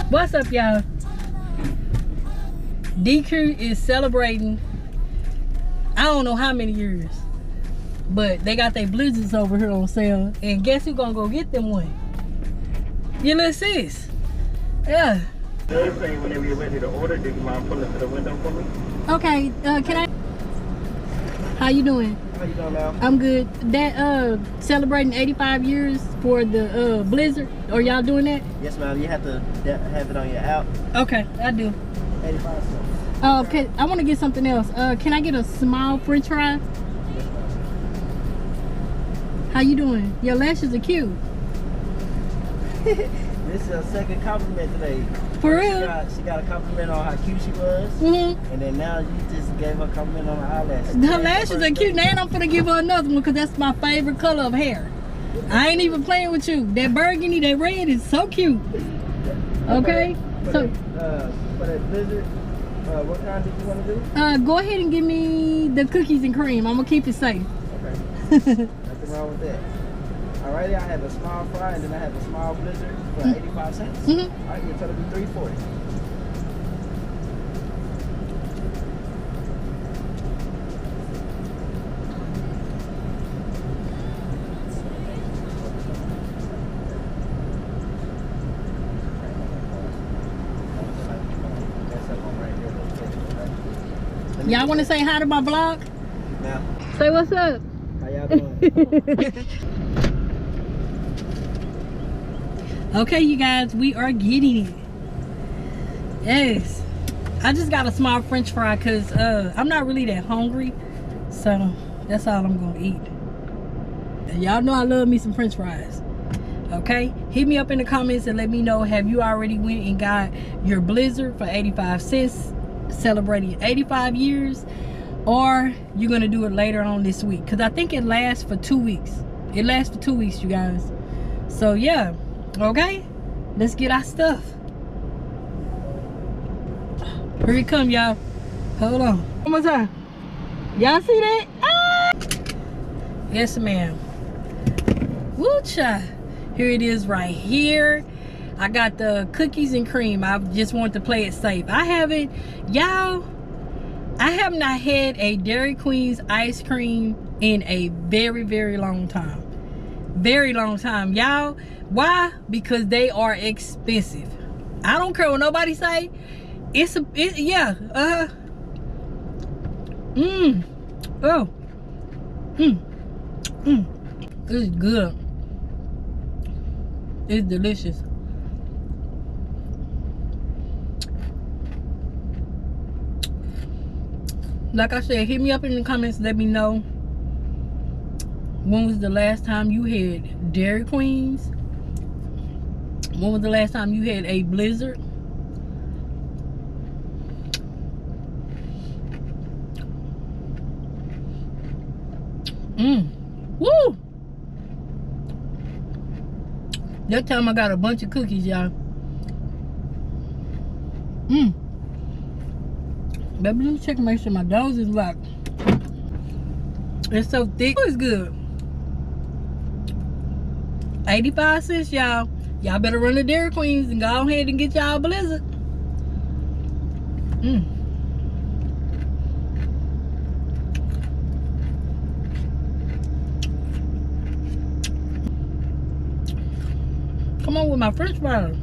What's up, y'all? DQ is celebrating, I don't know how many years, but they got their blizzards over here on sale. And guess who gonna go get them one? Your little sis. Yeah. Third thing, whenever you're ready to order, do you mind pulling to the window for me? Okay, can I? How you doing? How you doing now? I'm good. That celebrating 85 years for the blizzard. Are y'all doing that? Yes, ma'am. You have to have it on your app. Okay, I do. 85 cents. Okay, I want to get something else. Can I get a small French fry? Yes, ma'am. How you doing? Your lashes are cute. This is a second compliment today. For real? She got a compliment on how cute she was. Mm-hmm. And then now you just gave her a compliment on her eyelashes. Her lashes are cute. Now I'm gonna give her another one because that's my favorite color of hair. I ain't even playing with you. That burgundy, that red is so cute. Okay? So for that blizzard, what kind did you want to do? go ahead and give me the cookies and cream. I'm gonna keep it safe. Okay. Nothing wrong with that. Alrighty, I have a small fry and then I have a small blizzard for 85 cents. Mm-hmm. Alright, you're telling me $3.40. Y'all want to say hi to my vlog? Now, Say what's up. how y'all doing? Okay, you guys, we are getting it. Yes. I just got a small French fry because I'm not really that hungry. So that's all I'm going to eat. And y'all know I love me some French fries. Okay? Hit me up in the comments and let me know, have you already went and got your blizzard for 85 cents? Celebrating 85 years, or you're gonna do it later on this week, because I think it lasts for 2 weeks. It lasts for 2 weeks, you guys. So yeah, okay, let's get our stuff. Here it come, y'all. Hold on. One more time. Y'all see that? Ah! Yes, ma'am. Woo cha. Here it is right here. I got the cookies and cream. I just want to play it safe. I haven't, y'all, I have not had a Dairy Queen's ice cream in a very, very long time. Very long time, y'all. Why? Because they are expensive. I don't care what nobody say. Yeah. Oh. It's good. It's delicious. Like I said, hit me up in the comments. Let me know when was the last time you had Dairy Queens. When was the last time you had a blizzard? Woo! That time I got a bunch of cookies, y'all. Baby, let me check and make sure my nose is locked. It's so thick. It's good. 85 cents, y'all. Y'all better run to Dairy Queens and go ahead and get y'all a blizzard. Come on with my French fries.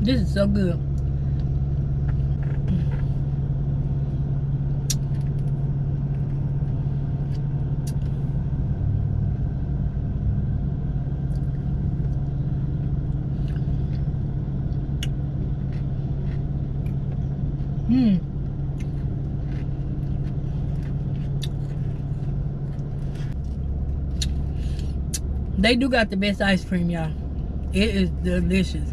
This is so good. They do got the best ice cream, y'all. It is delicious.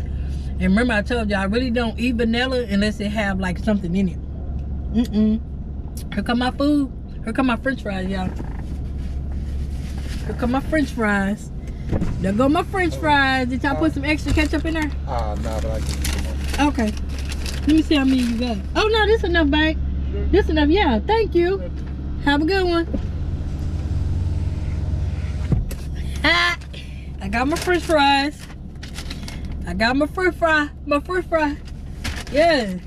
And remember, I told you I really don't eat vanilla unless it have like something in it. Here come my food. Here come my French fries, y'all. Here come my French fries. There go my French fries. Did y'all put some extra ketchup in there? No, but I can use some more. Okay. Let me see how many you got. Oh no, this enough, babe. This enough, yeah. Thank you. Have a good one. I got my French fries. I got my French fry. My French fry. Yeah.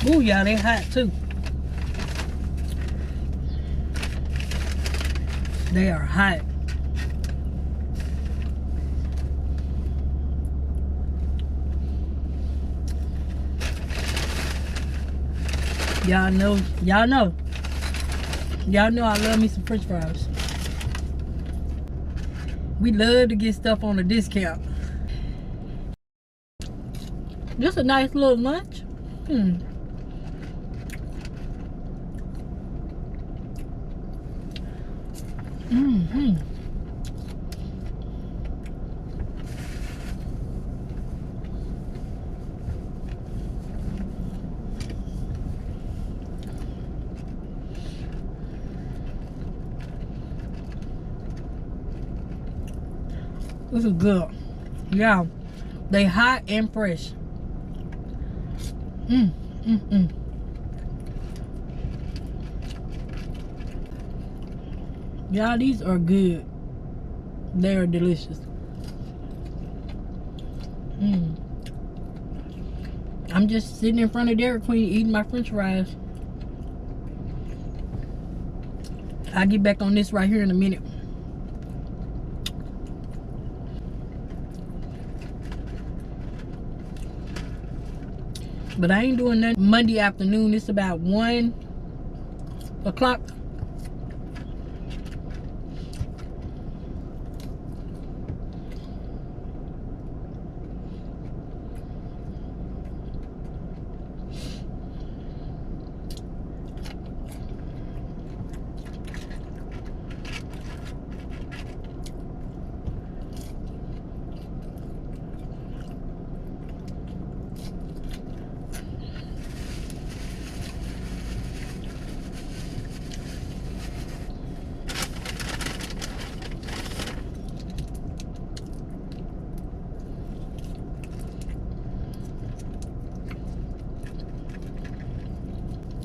Ooh, y'all, they hot too. They are hot. Y'all know I love me some French fries. We love to get stuff on a discount. Just a nice little lunch. This is good. Yeah, they hot and fresh. Y'all, these are good. They are delicious. I'm just sitting in front of Dairy Queen eating my French fries. I'll get back on this right here in a minute. But I ain't doing nothing Monday afternoon. It's about 1 o'clock.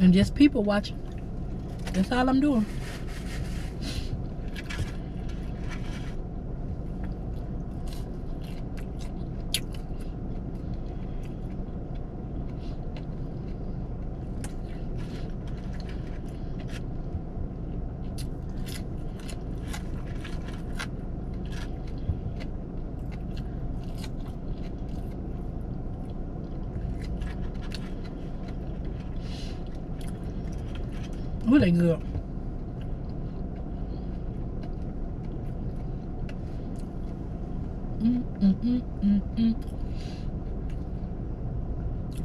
And just people watching. That's all I'm doing. Ooh, they good.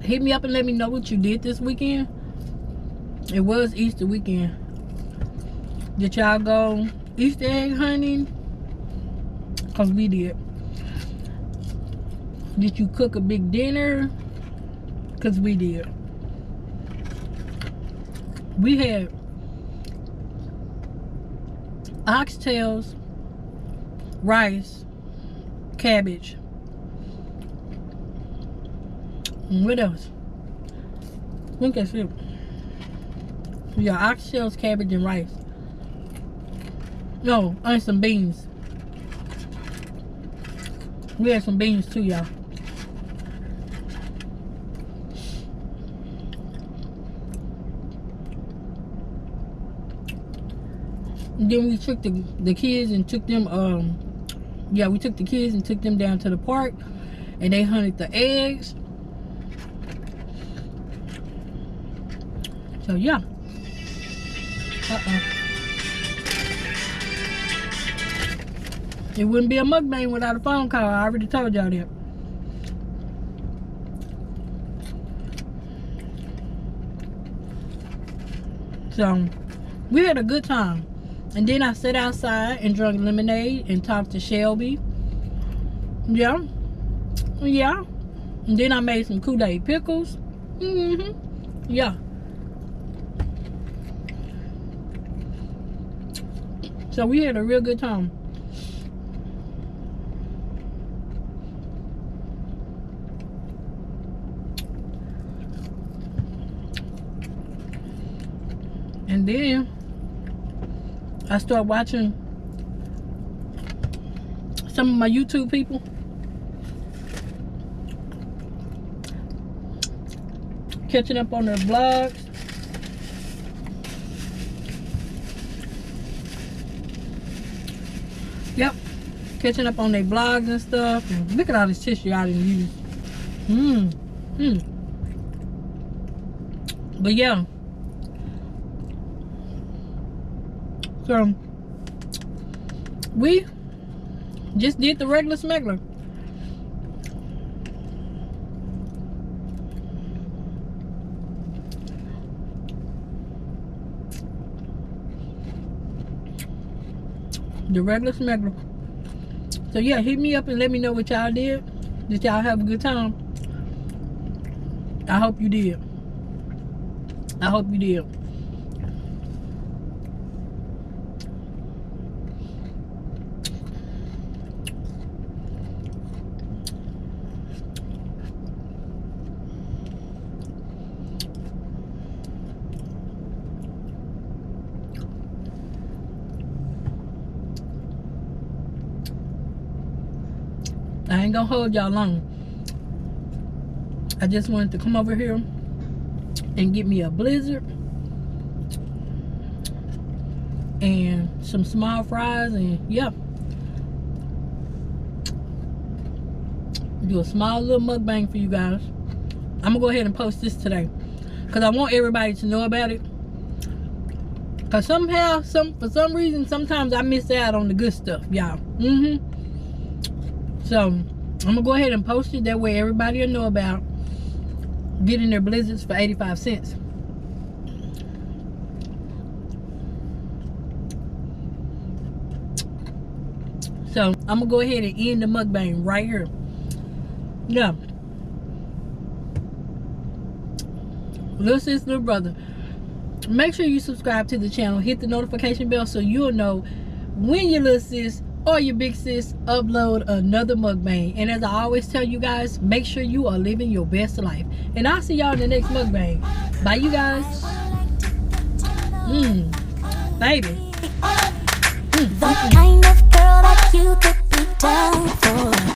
Hit me up and let me know what you did this weekend. It was Easter weekend. Did y'all go Easter egg hunting? Cause we did. Did you cook a big dinner? Cause we did. We had oxtails, rice, cabbage. And what else? I think that's it. Yeah, oxtails, cabbage, and rice. No, and some beans. We had some beans too, y'all. Then we took the kids and took them, we took the kids and took them down to the park, and they hunted the eggs. So yeah. It wouldn't be a mukbang without a phone call. I already told y'all that. So we had a good time. And then I sat outside and drank lemonade and talked to Shelby. Yeah. Yeah. And then I made some Kool-Aid pickles. Yeah. So we had a real good time. And then I started watching some of my YouTube people. Catching up on their vlogs. Yep. Catching up on their vlogs and stuff. And look at all this tissue I didn't use. But yeah. So we just did the regular smuggler. The regular smuggler. So yeah, hit me up and let me know what y'all did. Did y'all have a good time? I hope you did. I hope you did. I ain't gonna hold y'all long. I just wanted to come over here and get me a blizzard and some small fries, and yeah, do a small little mukbang for you guys. I'm gonna go ahead and post this today because I want everybody to know about it, because somehow, for some reason, sometimes I miss out on the good stuff, y'all. So I'm gonna go ahead and post it, that way everybody will know about getting their blizzards for 85 cents. So I'm gonna go ahead and end the mukbang right here. Yeah. Little sis, little brother, make sure you subscribe to the channel, hit the notification bell so you'll know when your little sis or your big sis upload another mukbang. And as I always tell you guys, make sure you are living your best life. And I'll see y'all in the next mukbang. Bye, you guys. Baby. The kind of girl that you could be down for.